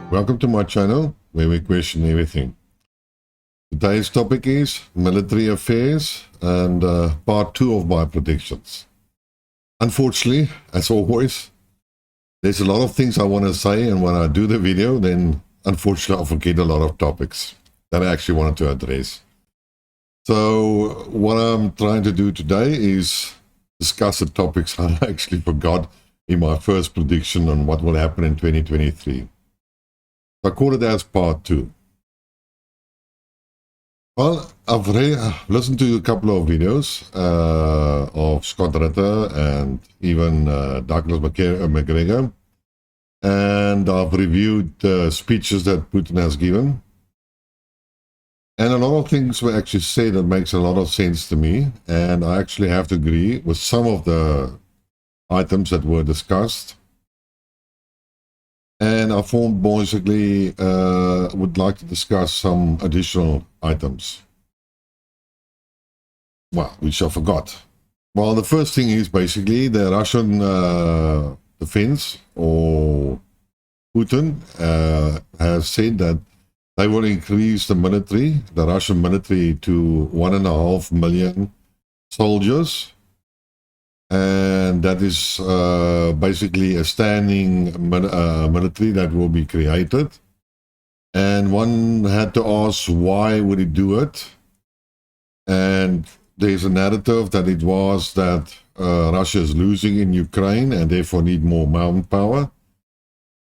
Welcome to my channel where we question everything. Today's topic is military affairs and part 2 of my predictions. Unfortunately, as always, there's a lot of things I want to say, and when I do the video, then unfortunately I forget a lot of topics that I actually wanted to address. So what I'm trying to do today is discuss the topics I actually forgot in my first prediction on what will happen in 2023. I call it as part 2. Well, I've listened to a couple of videos of Scott Ritter and even Douglas McGregor, and I've reviewed speeches that Putin has given. And a lot of things were actually said that makes a lot of sense to me, and I actually have to agree with some of the items that were discussed. And I basically would like to discuss some additional items. Well, which I forgot. Well, the first thing is basically the Russian defense, or Putin, has said that they will increase the Russian military, to 1.5 million soldiers. And that is basically a standing military that will be created. And one had to ask, why would he do it? And there's a narrative that it was that Russia is losing in Ukraine and therefore need more manpower.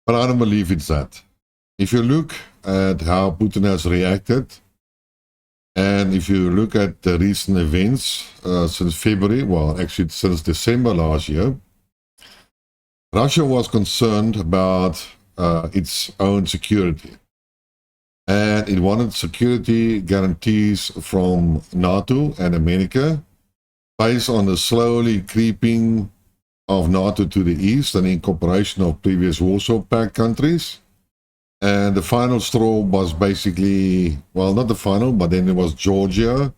But I don't believe it's that. If you look at how Putin has reacted, and if you look at the recent events since February, well, actually since December last year, Russia was concerned about its own security. And it wanted security guarantees from NATO and America based on the slowly creeping of NATO to the east and incorporation of previous Warsaw Pact countries. And the final straw was basically, well, not the final, but then it was Georgia.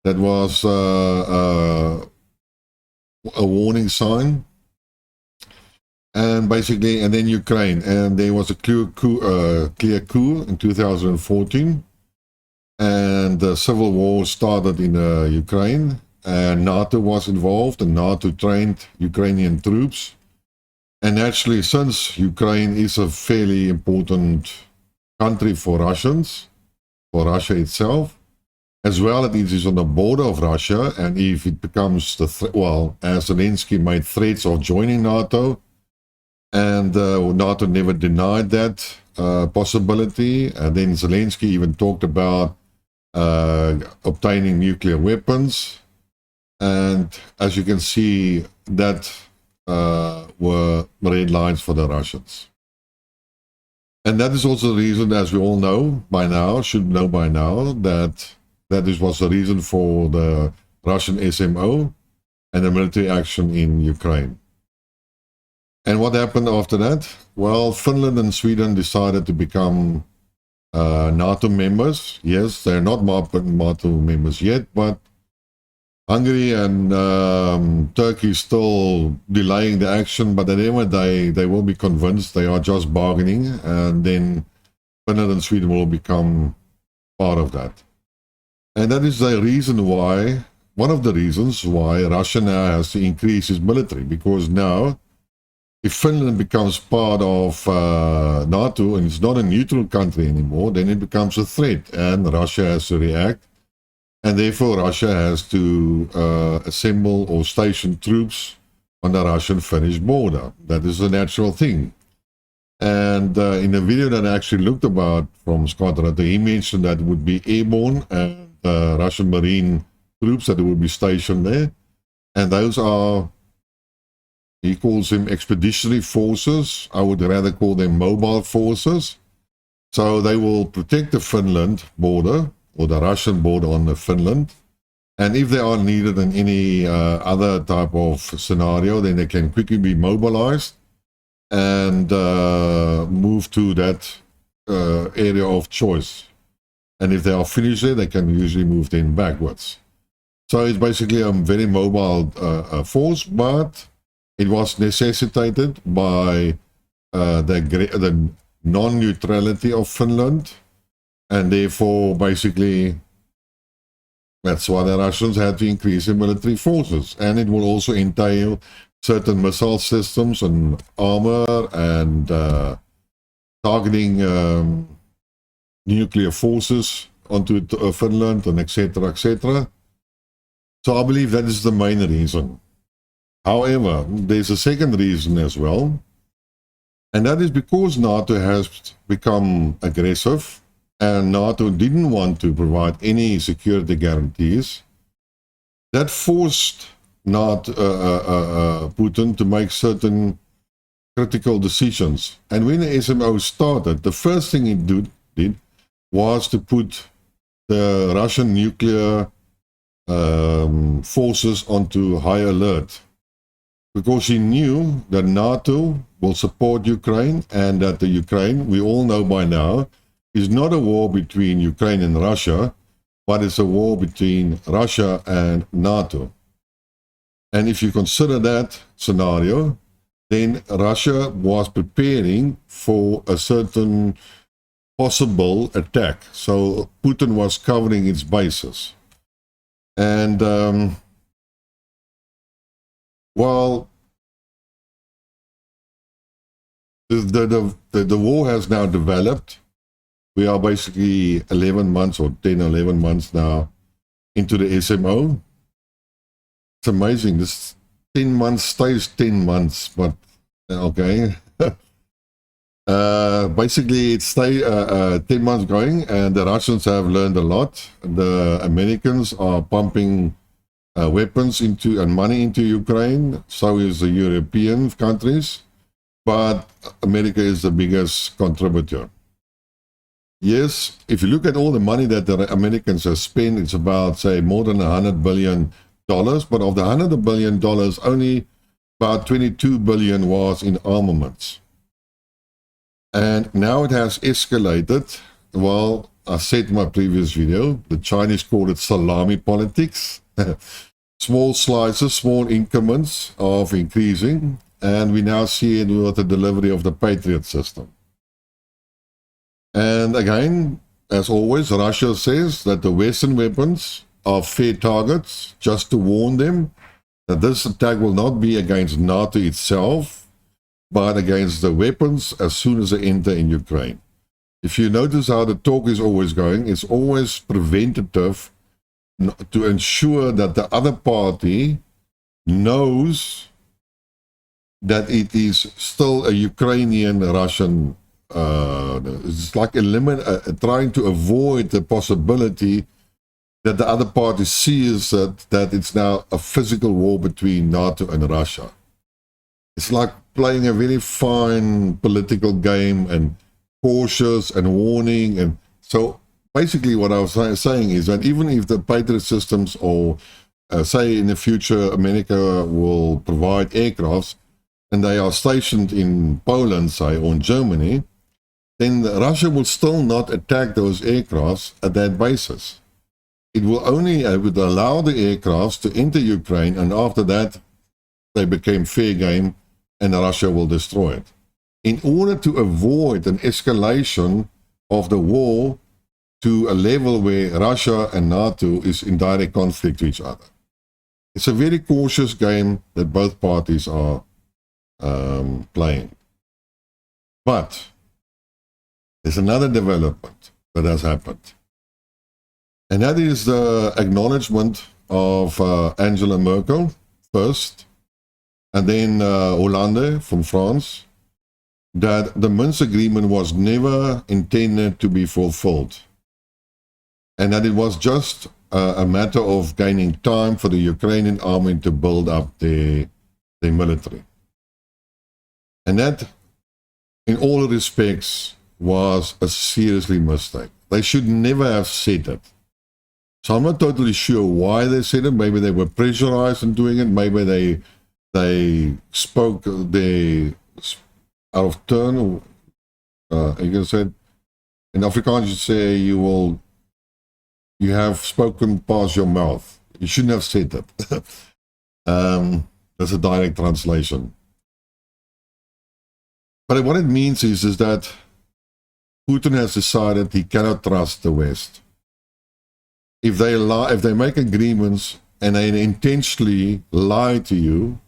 That was a warning sign. And basically, and then Ukraine. And there was a clear coup in 2014. And the civil war started in Ukraine. And NATO was involved, and NATO trained Ukrainian troops. And actually, since Ukraine is a fairly important country for Russians, for Russia itself, as well as it is on the border of Russia, and if it becomes well, as Zelensky made threats of joining NATO, and NATO never denied that possibility, and then Zelensky even talked about obtaining nuclear weapons, and as you can see, that were red lines for the Russians. And that is also the reason, as we all know by now, should know by now, that was the reason for the Russian SMO and the military action in Ukraine. And what happened after that? Well, Finland and Sweden decided to become NATO members. Yes, they're not NATO members yet, but Hungary and Turkey still delaying the action, but at the end of the day, they will be convinced they are just bargaining, and then Finland and Sweden will become part of that. And that is the reason why, one of the reasons why Russia now has to increase its military, because now, if Finland becomes part of NATO and it's not a neutral country anymore, then it becomes a threat, and Russia has to react. And therefore, Russia has to assemble or station troops on the Russian-Finnish border. That is a natural thing. And in the video that I actually looked about from Scott Ritter, he mentioned that it would be airborne and Russian Marine troops that would be stationed there. And those are, he calls them expeditionary forces. I would rather call them mobile forces. So they will protect the Finland border, or the Russian border on the Finland. And if they are needed in any other type of scenario, then they can quickly be mobilized and move to that area of choice. And if they are finished there, they can usually move then backwards. So it's basically a very mobile force, but it was necessitated by the non-neutrality of Finland, and therefore basically that's why the Russians had to increase their military forces, and it will also entail certain missile systems and armor and targeting nuclear forces onto Finland and etc. etc. So I believe that is the main reason. However, there's a second reason as well, and that is because NATO has become aggressive and NATO didn't want to provide any security guarantees. That forced Putin to make certain critical decisions. And when the SMO started, the first thing it did was to put the Russian nuclear forces onto high alert, because he knew that NATO will support Ukraine, and that the Ukraine, we all know by now, is not a war between Ukraine and Russia, but it's a war between Russia and NATO. And if you consider that scenario, then Russia was preparing for a certain possible attack. So Putin was covering its bases. And while the war has now developed, we are basically 11 months or 10, 11 months now into the SMO. It's amazing. This 10 months stays 10 months, but okay. Basically, it stayed 10 months going, and the Russians have learned a lot. The Americans are pumping weapons into and money into Ukraine. So is the European countries, but America is the biggest contributor. Yes, if you look at all the money that the Americans have spent, it's about, say, more than $100 billion. But of the $100 billion, only about 22 billion was in armaments. And now it has escalated. Well, I said in my previous video, the Chinese call it salami politics. Small slices, small increments of increasing. And we now see it with the delivery of the Patriot system. And again, as always, Russia says that the Western weapons are fair targets, just to warn them that this attack will not be against NATO itself, but against the weapons as soon as they enter in Ukraine. If you notice how the talk is always going, it's always preventative to ensure that the other party knows that it is still a Ukrainian-Russian. It's like trying to avoid the possibility that the other party sees that it's now a physical war between NATO and Russia. It's like playing a very fine political game and cautious and warning. And so basically what I was saying is that even if the Patriot systems, or say in the future America will provide aircrafts and they are stationed in Poland, say, or in Germany, then Russia will still not attack those aircrafts at that basis. It will only would allow the aircrafts to enter Ukraine, and after that they became fair game and Russia will destroy it. In order to avoid an escalation of the war to a level where Russia and NATO is in direct conflict to each other. It's a very cautious game that both parties are playing. But there's another development that has happened. And that is the acknowledgement of Angela Merkel first, and then Hollande from France, that the Minsk agreement was never intended to be fulfilled. And that it was just a matter of gaining time for the Ukrainian army to build up their military. And that, in all respects, was a seriously mistake. They should never have said it. So I'm not totally sure why they said it. Maybe they were pressurized in doing it. Maybe they spoke out of turn. You can say, in Afrikaans you say you have spoken past your mouth. You shouldn't have said that. That's a direct translation. But what it means is that Putin has decided he cannot trust the West. If they make agreements and they intentionally lie to you,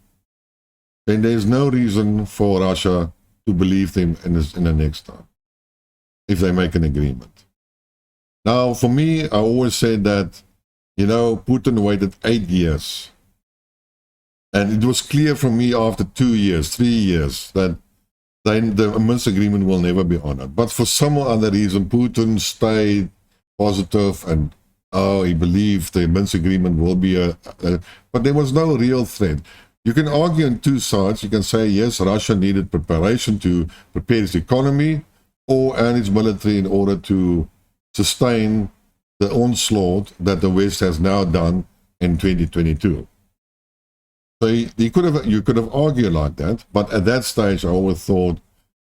then there's no reason for Russia to believe them in the next time, if they make an agreement. Now, for me, I always said that, Putin waited 8 years. And it was clear from me after 2 years, 3 years, that the Minsk agreement will never be honored. But for some other reason, Putin stayed positive and he believed the Minsk agreement will be but there was no real threat. You can argue on two sides. You can say, yes, Russia needed preparation to prepare its economy and its military in order to sustain the onslaught that the West has now done in 2022. So you could have argued like that, but at that stage I always thought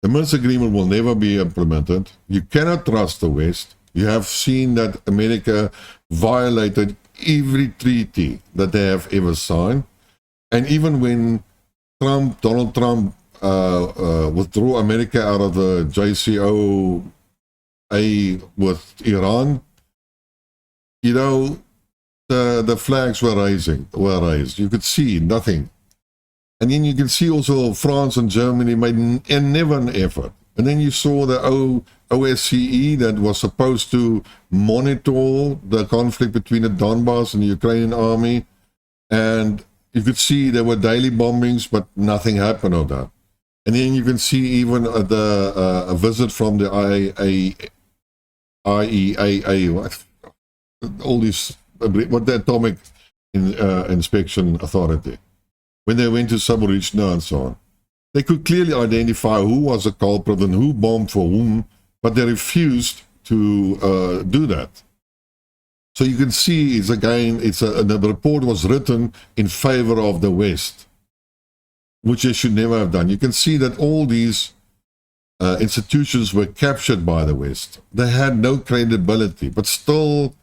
the Minsk agreement will never be implemented. You cannot trust the West. You have seen that America violated every treaty that they have ever signed. And even when Donald Trump withdrew America out of the JCPOA with Iran, the flags were raised. You could see nothing. And then you can see also France and Germany made never an effort. And then you saw the OSCE that was supposed to monitor the conflict between the Donbass and the Ukrainian army. And you could see there were daily bombings, but nothing happened of that. And then you can see even a visit from the IAEA, all these, the Atomic Inspection Authority, when they went to Zaporizhzhia and so on. They could clearly identify who was the culprit and who bombed for whom, but they refused to do that. So you can see, the report was written in favor of the West, which they should never have done. You can see that all these institutions were captured by the West. They had no credibility, but still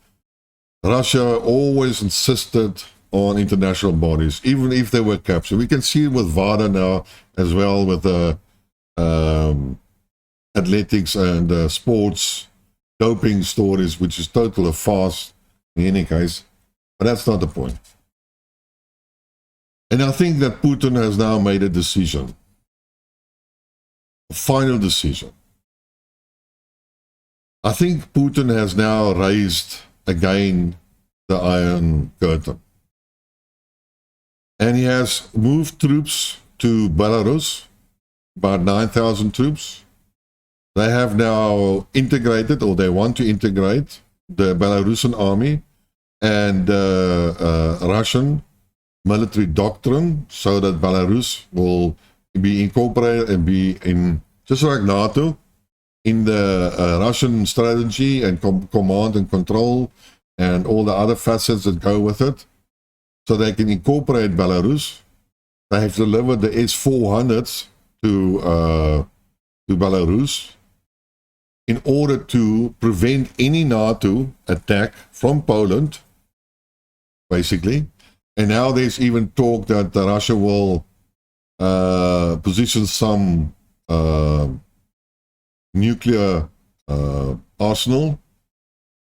Russia always insisted on international bodies, even if they were captured. We can see it with WADA now as well, with athletics and sports doping stories, which is total a farce in any case. But that's not the point. And I think that Putin has now made a decision, a final decision. I think Putin has now raised again the Iron Curtain. And he has moved troops to Belarus, about 9,000 troops. They have now integrated, or they want to integrate, the Belarusian army and Russian military doctrine, so that Belarus will be incorporated and be in, just like NATO, in the Russian strategy and command and control and all the other facets that go with it. So they can incorporate Belarus. They have delivered the S-400s to Belarus in order to prevent any NATO attack from Poland, basically. And now there's even talk that Russia will position some nuclear arsenal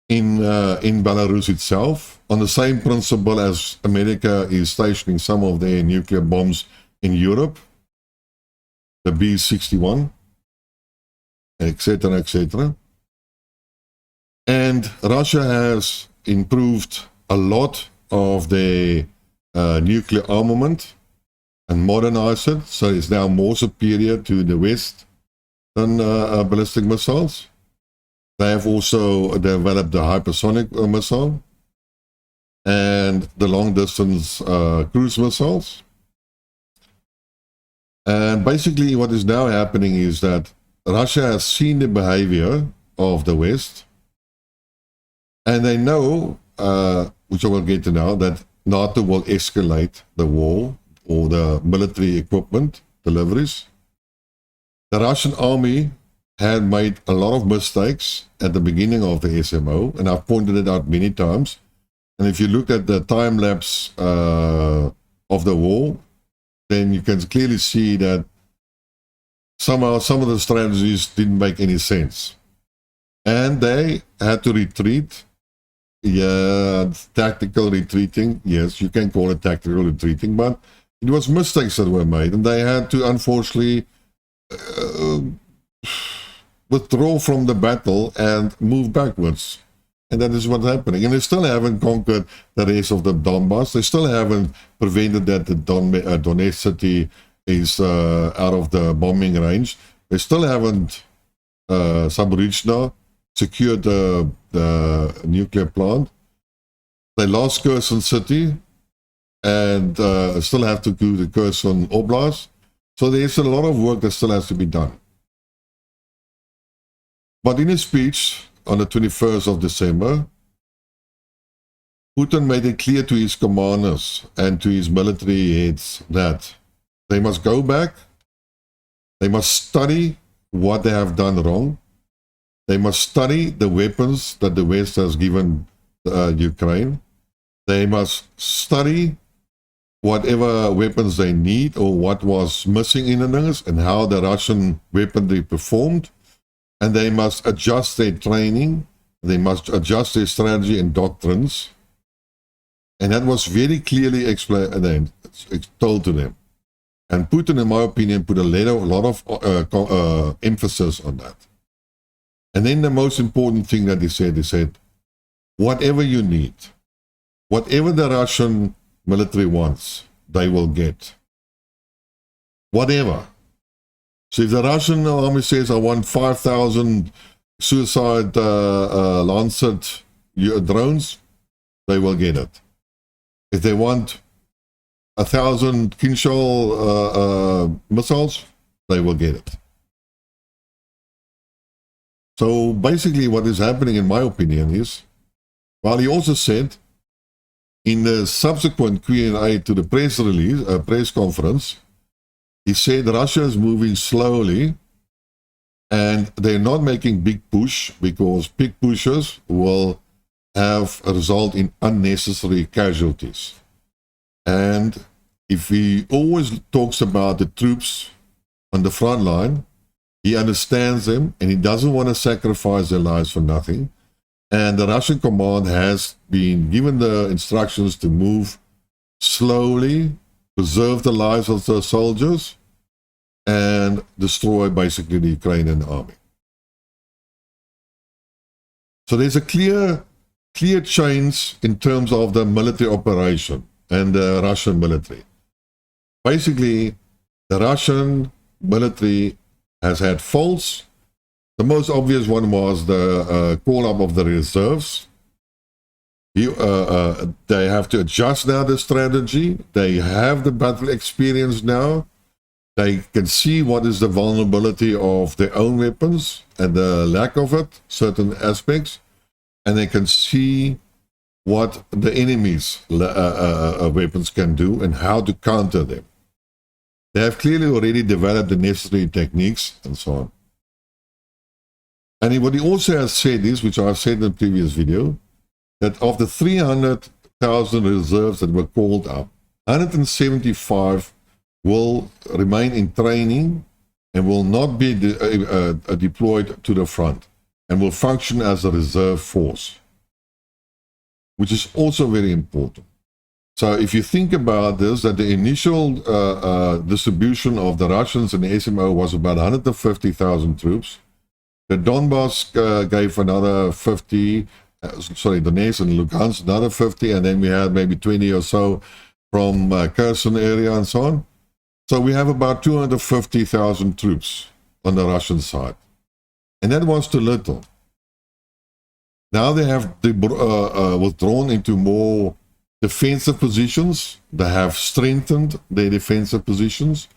in Belarus itself, on the same principle as America is stationing some of their nuclear bombs in Europe, the B-61, etc., etc. And Russia has improved a lot of their nuclear armament and modernized it, so it's now more superior to the West than ballistic missiles. They have also developed the hypersonic missile and the long-distance cruise missiles. And basically what is now happening is that Russia has seen the behavior of the West, and they know, which I will get to now, that NATO will escalate the war or the military equipment deliveries. The Russian army had made a lot of mistakes at the beginning of the SMO, and I've pointed it out many times. And if you look at the time lapse of the war, then you can clearly see that somehow some of the strategies didn't make any sense. And they had to retreat. Yeah, tactical retreating. Yes, you can call it tactical retreating, but it was mistakes that were made, and they had to unfortunately withdraw from the battle and move backwards. And that is what's happening. And they still haven't conquered the rest of the Donbass. They still haven't prevented that the Donetsk city is out of the bombing range. They still haven't Zaporizhzhia secured the nuclear plant. They lost Kherson city and still have to do the Kherson Oblast. So there's a lot of work that still has to be done. But in his speech on the 21st of December, Putin made it clear to his commanders and to his military heads that they must go back, they must study what they have done wrong, they must study the weapons that the West has given Ukraine, they must study whatever weapons they need or what was missing in the and how the Russian weaponry performed. And they must adjust their training, they must adjust their strategy and doctrines. And that was very clearly explained and told to them. And Putin, in my opinion, put a lot of emphasis on that. And then the most important thing that he said, whatever you need, whatever the Russian military wants, they will get. Whatever. So if the Russian army says, I want 5,000 suicide Lancet drones, they will get it. If they want 1,000 Kinshal missiles, they will get it. So basically what is happening, in my opinion, is, while he also said, in the subsequent Q&A to the press conference, he said Russia is moving slowly and they're not making big push because big pushes will have a result in unnecessary casualties. And if he always talks about the troops on the front line, he understands them and he doesn't want to sacrifice their lives for nothing. And the Russian command has been given the instructions to move slowly, preserve the lives of the soldiers, and destroy basically the Ukrainian army. So there's a clear change in terms of the military operation and the Russian military. Basically, the Russian military has had faults. The most obvious one was the call-up of the reserves. They have to adjust now the strategy. They have the battle experience now. They can see what is the vulnerability of their own weapons and the lack of it, certain aspects. And they can see what the enemy's weapons can do and how to counter them. They have clearly already developed the necessary techniques and so on. And what he also has said is, which I said in the previous video, that of the 300,000 reserves that were called up, 175 will remain in training and will not be deployed to the front and will function as a reserve force, which is also very important. So if you think about this, that the initial distribution of the Russians in the SMO was about 150,000 troops. The Donbass gave another 50, Donetsk and Lugansk, another 50, and then we had maybe 20 or so from Kherson area and so on. So we have about 250,000 troops on the Russian side. And that was too little. Now they have withdrawn into more defensive positions. They have strengthened their defensive positions.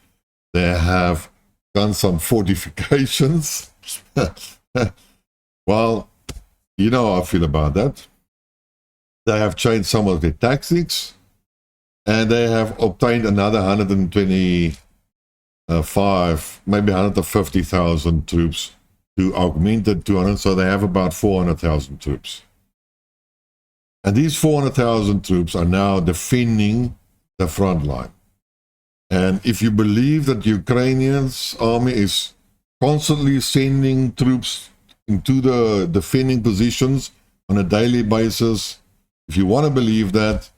They have done some fortifications. Well, you know how I feel about that. They have changed some of their tactics, and they have obtained another 125, maybe 150,000 troops to augment the 200, so they have about 400,000 troops. And these 400,000 troops are now defending the front line. And if you believe that the Ukrainian army is constantly sending troops into the defending positions on a daily basis. If you want to believe that,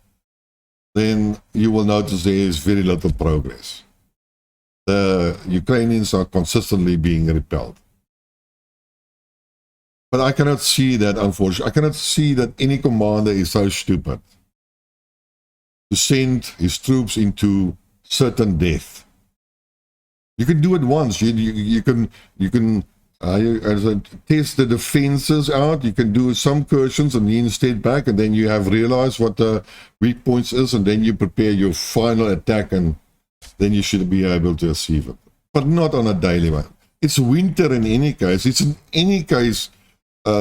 then you will notice there is very little progress. The Ukrainians are consistently being repelled. But I cannot see that, unfortunately. I cannot see that any commander is so stupid to send his troops into certain death. You can do it once. You can test the defenses out. You can do some incursions and then step back, and then you have realized what the weak points is, and then you prepare your final attack, and then you should be able to achieve it. But not on a daily basis. It's winter in any case. It's in any case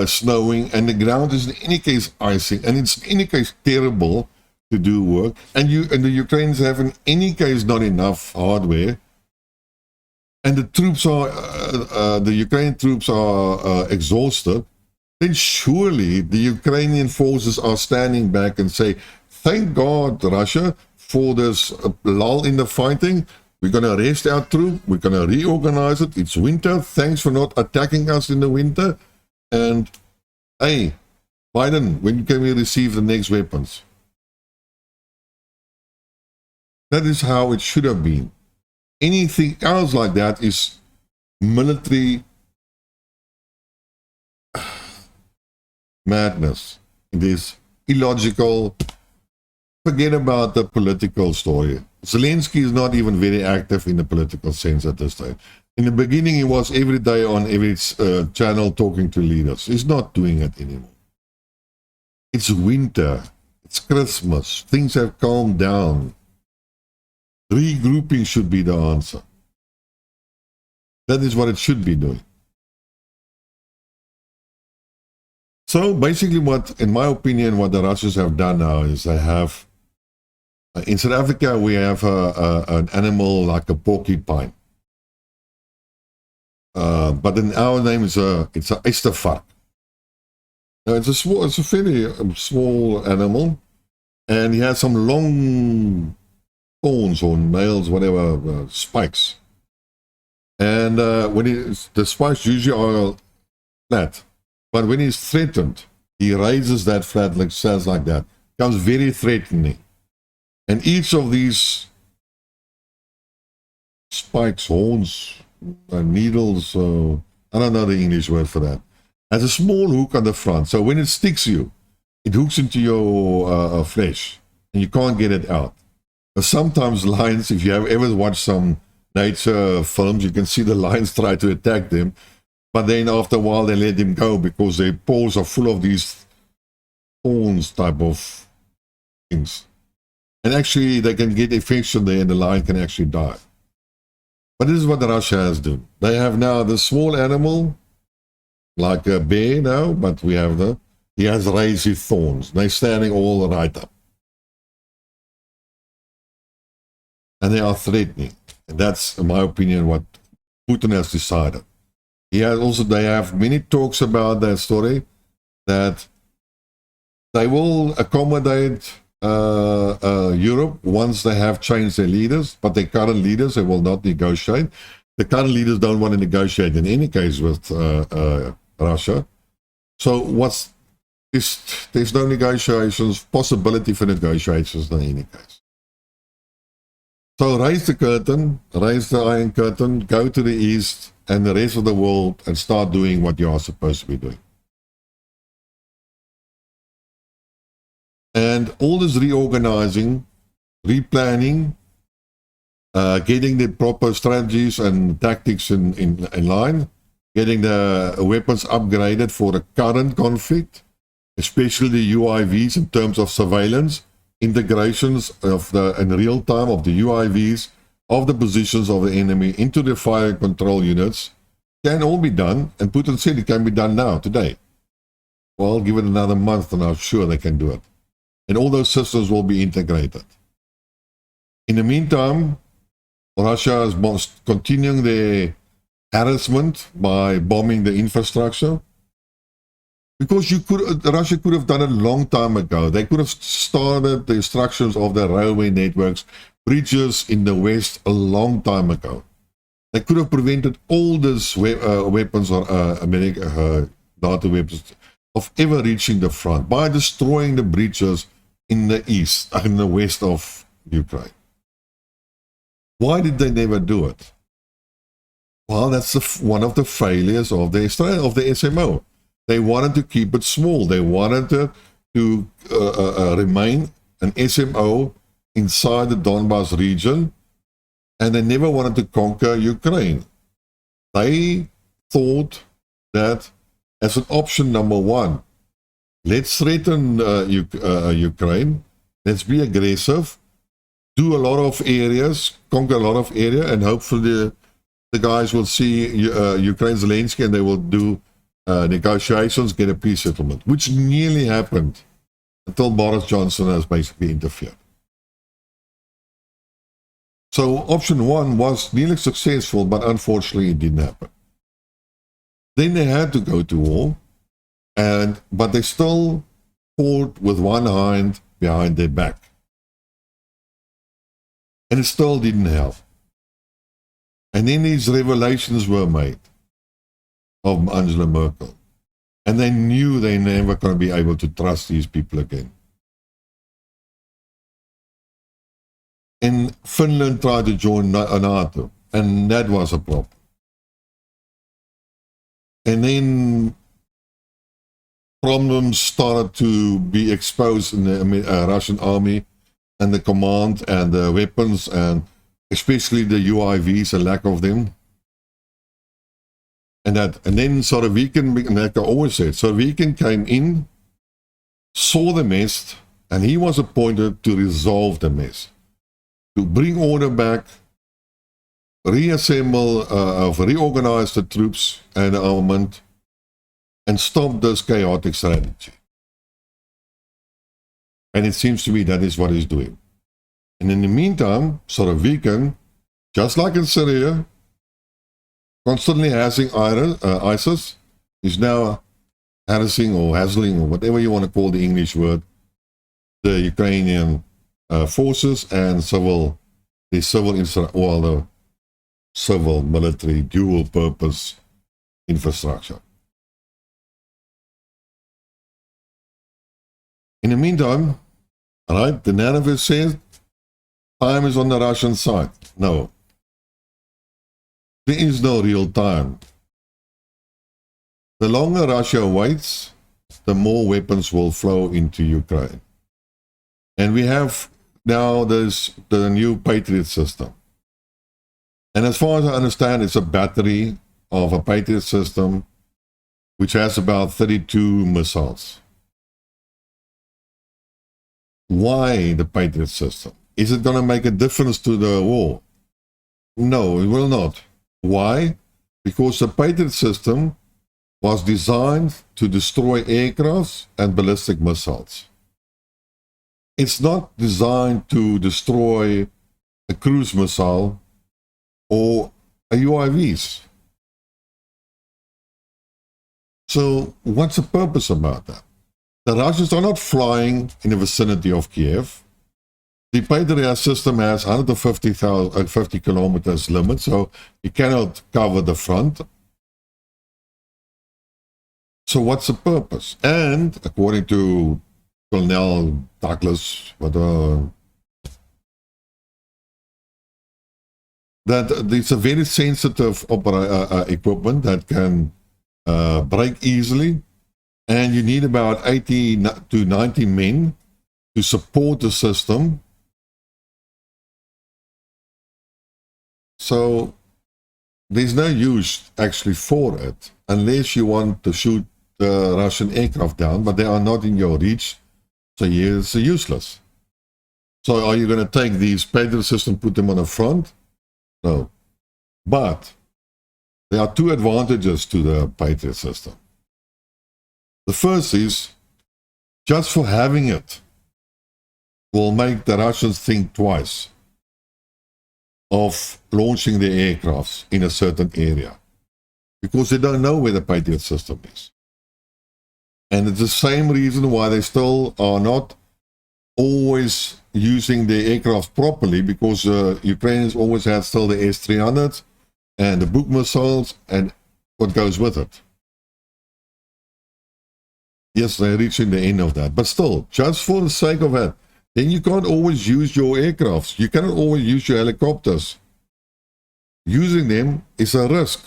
snowing, and the ground is in any case icing, and it's in any case terrible to do work. And the Ukrainians have in any case not enough hardware. And the troops are, the Ukrainian troops are exhausted, then surely the Ukrainian forces are standing back and say, thank God, Russia, for this lull in the fighting. We're going to arrest our troop. We're going to reorganize it. It's winter. Thanks for not attacking us in the winter. And, hey, Biden, when can we receive the next weapons? That is how it should have been. Anything else like that is military madness. It is illogical. Forget about the political story. Zelensky is not even very active in the political sense at this time. In the beginning, he was every day on every channel talking to leaders. He's not doing it anymore. It's winter. It's Christmas. Things have calmed down. Regrouping should be the answer. That is what it should be doing. So basically what, in my opinion, what the Russians have done now is they have, in South Africa, we have an animal like a porcupine. But in our name, it's a Estervark. It's a fairly small animal, and he has some long thorns or nails, whatever, spikes. And the spikes usually are flat, but when he's threatened, he raises that flat, like says like that, becomes very threatening. And each of these spikes, horns, needles, I don't know the English word for that, has a small hook on the front. So when it sticks you, it hooks into your flesh, and you can't get it out. Sometimes lions, if you have ever watched some nature films, you can see the lions try to attack them, but then after a while they let them go because their paws are full of these thorns type of things. And actually they can get infection there and the lion can actually die. But this is what Russia has done. They have now the small animal, like a bear now, but he has raised his thorns. They're standing all right up. And they are threatening. And that's, in my opinion, what Putin has decided. They have many talks about that story, that they will accommodate Europe once they have changed their leaders, but their current leaders, they will not negotiate. The current leaders don't want to negotiate in any case with Russia. So there's no negotiations, possibility for negotiations in any case. So raise the curtain, raise the iron curtain, go to the east and the rest of the world and start doing what you are supposed to be doing. And all this reorganizing, replanning, getting the proper strategies and tactics in line, getting the weapons upgraded for the current conflict, especially the UIVs in terms of surveillance, integrations in real time of the UIVs of the positions of the enemy into the fire control units, can all be done. And Putin said it can be done now, today. Well, give it another month and I'm sure they can do it. And all those systems will be integrated. In the meantime, Russia is continuing their harassment by bombing the infrastructure. Because Russia could have done it a long time ago. They could have started the instructions of the railway networks, bridges in the West a long time ago. They could have prevented all these weapons or NATO weapons of ever reaching the front by destroying the breaches in the east, in the west of Ukraine. Why did they never do it? Well, that's one of the failures of the SMO. They wanted to keep it small. They wanted to remain an SMO inside the Donbas region, and they never wanted to conquer Ukraine. They thought that as an option number one, let's threaten Ukraine, let's be aggressive, do a lot of areas, conquer a lot of area, and hopefully the guys will see Ukraine Zelensky and they will do negotiations, get a peace settlement, which nearly happened until Boris Johnson has basically interfered. So option one was nearly successful, but unfortunately it didn't happen. Then they had to go to war, but they still fought with one hand behind their back. And it still didn't help. And then these revelations were made of Angela Merkel. And they knew they never going to be able to trust these people again. And Finland tried to join NATO, and that was a problem. And then problems started to be exposed in the Russian army and the command and the weapons, and especially the UIVs, a lack of them. And then Sorovikin, like I always said, Sorovikin came in, saw the mess, and he was appointed to resolve the mess, to bring order back, reassemble, reorganize the troops and the armament, and stop this chaotic strategy. And it seems to me that is what he's doing. And in the meantime, Sorovikin, just like in Syria, constantly harassing ISIS, is now harassing or hassling, or whatever you want to call the English word, the Ukrainian forces and the civil military dual purpose infrastructure. In the meantime, all right, the narrative says time is on the Russian side. No. There is no real time. The longer Russia waits, the more weapons will flow into Ukraine. And we have now the new Patriot system. And as far as I understand, it's a battery of a Patriot system which has about 32 missiles. Why the Patriot system? Is it going to make a difference to the war? No, it will not. Why? Because the Patriot system was designed to destroy aircrafts and ballistic missiles. It's not designed to destroy a cruise missile or a UIVs. So what's the purpose about that? The Russians are not flying in the vicinity of Kiev. The Patriot system has 150 kilometers limit, so you cannot cover the front. So what's the purpose? And according to Colonel Douglas, that it's a very sensitive equipment that can break easily, and you need about 80 to 90 men to support the system. So there's no use actually for it unless you want to shoot the Russian aircraft down, but they are not in your reach, so it's useless. So are you going to take these Patriot systems, put them on the front? No. But there are two advantages to the Patriot system. The first is, just for having it will make the Russians think twice of launching their aircrafts in a certain area, because they don't know where the Patriot system is. And it's the same reason why they still are not always using their aircraft properly, because Ukrainians always had still the S-300s, and the Buk missiles and what goes with it. Yes, they're reaching the end of that. But still, just for the sake of it, then you can't always use your aircrafts. You cannot always use your helicopters. Using them is a risk,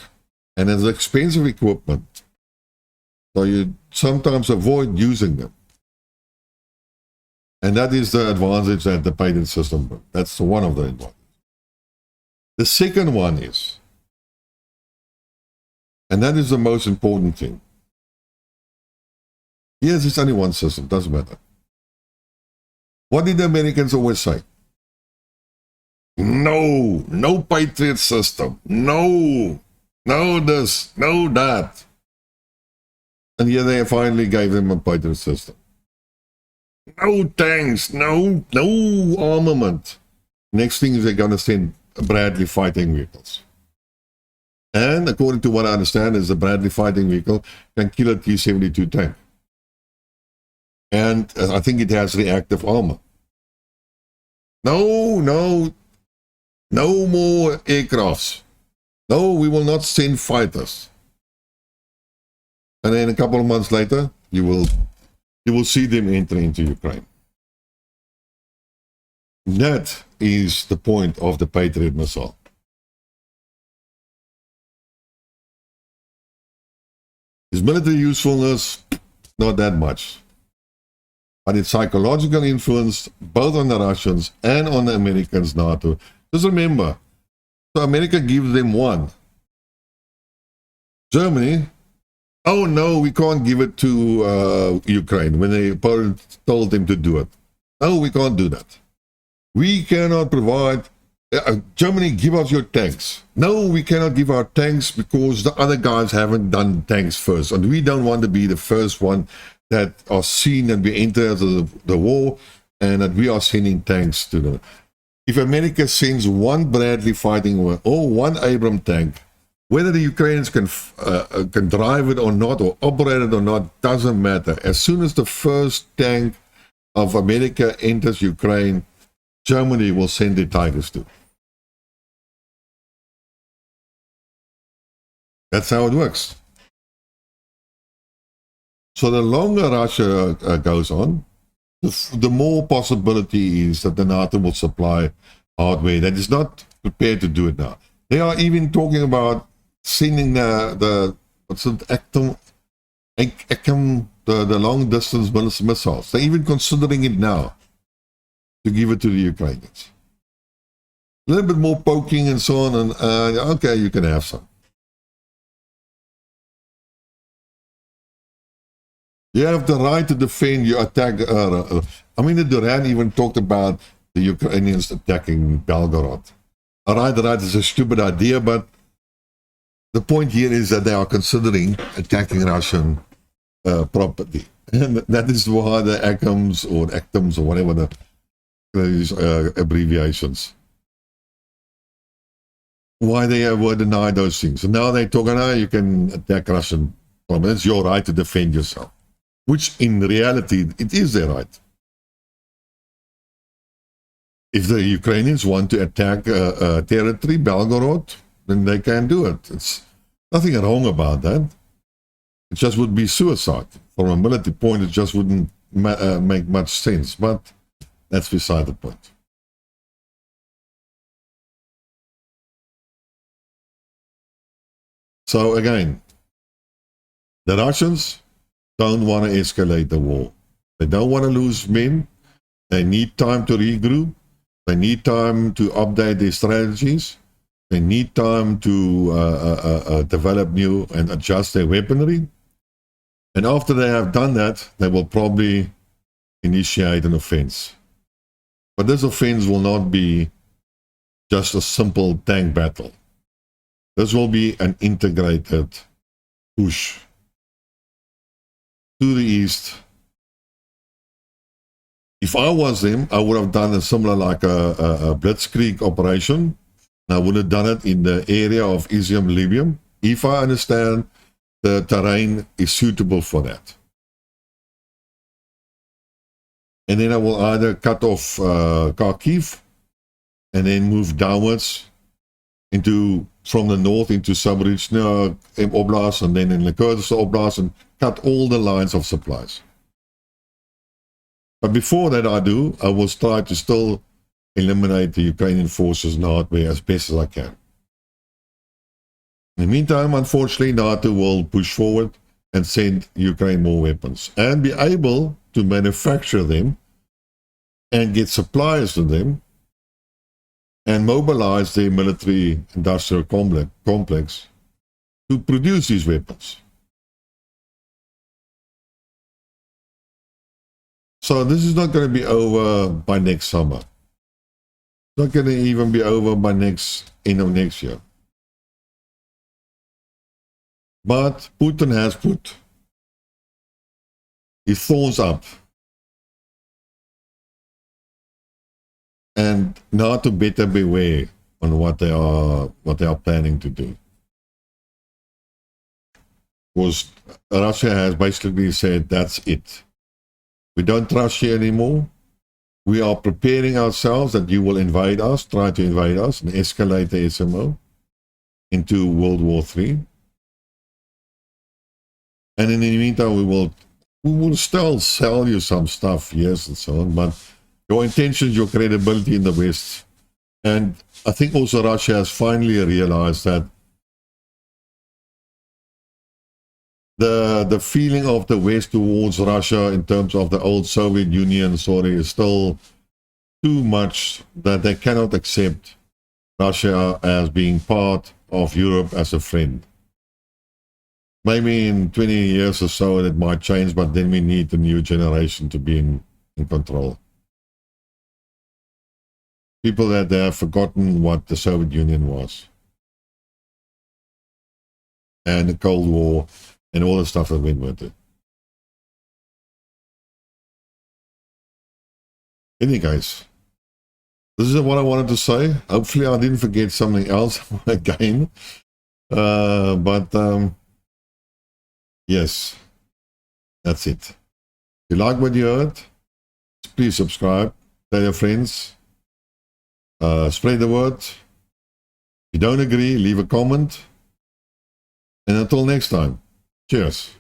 and it's expensive equipment. So you sometimes avoid using them. And that is the advantage that the Paret system brings. That's one of the advantages. The second one is, and that is the most important thing. Yes, it's only one system, doesn't matter. What did the Americans always say? No, no Patriot system. No, no this, no that. And here they finally gave them a Patriot system. No tanks, no armament. Next thing is they're going to send Bradley fighting vehicles. And according to what I understand is the Bradley fighting vehicle can kill a T-72 tank. And I think it has reactive armor. No more aircrafts. No, we will not send fighters. And then a couple of months later, you will see them enter into Ukraine. That is the point of the Patriot missile. Its military usefulness, not that much. But its psychological influence, both on the Russians and on the Americans, NATO. Just remember, so America gives them one. Germany, oh no, we can't give it to Ukraine when they told them to do it. No, we can't do that. We cannot provide, Germany, give us your tanks. No, we cannot give our tanks because the other guys haven't done tanks first. And we don't want to be the first one that are seen and we enter the war and that we are sending tanks to them. If America sends one Bradley fighting or one Abrams tank, whether the Ukrainians can drive it or not, or operate it or not, doesn't matter. As soon as the first tank of America enters Ukraine, Germany will send their Tigers to. That's how it works. So the longer Russia goes on, the more possibility is that the NATO will supply hardware that is not prepared to do it now. They are even talking about sending the long distance missiles. They're even considering it now to give it to the Ukrainians. A little bit more poking and so on, and okay, you can have some. You have the right to defend your attack. I mean, the Duran even talked about the Ukrainians attacking Belgorod. All right, is a stupid idea, but the point here is that they are considering attacking Russian property. And that is why the ACTMs or whatever these abbreviations. Why they were denied those things. And now they're talking, you can attack Russian property. It's your right to defend yourself. Which in reality, it is their right. If the Ukrainians want to attack territory, Belgorod, then they can do it. It's nothing wrong about that. It just would be suicide. From a military point, it just wouldn't make much sense. But that's beside the point. So again, the Russians don't want to escalate the war. They don't want to lose men. They need time to regroup. They need time to update their strategies. They need time to develop new and adjust their weaponry. And after they have done that, they will probably initiate an offense. But this offense will not be just a simple tank battle. This will be an integrated push to the east. If I was them, I would have done a similar like a blitzkrieg operation. I would have done it in the area of Izium, Libya, if I understand the terrain is suitable for that. And then I will either cut off Kharkiv and then move downwards into from the north into Zaporizhzhia Oblast and then in the Kurdistan Oblast and cut all the lines of supplies. But before that I will try to still eliminate the Ukrainian forces and hardware as best as I can. In the meantime, unfortunately, NATO will push forward and send Ukraine more weapons and be able to manufacture them and get suppliers to them and mobilize their military industrial complex to produce these weapons. So this is not going to be over by next summer. It's not going to even be over by end of next year. But Putin has put his thorns up. And NATO better beware on what they are planning to do. Because Russia has basically said that's it. We don't trust you anymore. We are preparing ourselves that you will invade us, try to invade us, and escalate the SMO into World War III. And in the meantime, we will still sell you some stuff, yes, and so on, but your intentions, your credibility in the West. And I think also Russia has finally realized that the feeling of the West towards Russia in terms of the old Soviet Union is still too much, that they cannot accept Russia as being part of Europe as a friend. Maybe in 20 years or so it might change, but then we need the new generation to be in control. People that they have forgotten what the Soviet Union was. And the Cold War and all the stuff that went with it. Anyway, guys, this is what I wanted to say. Hopefully I didn't forget something else again. Yes, that's it. If you like what you heard, please subscribe, tell your friends, spread the word. If you don't agree, leave a comment. And until next time, cheers.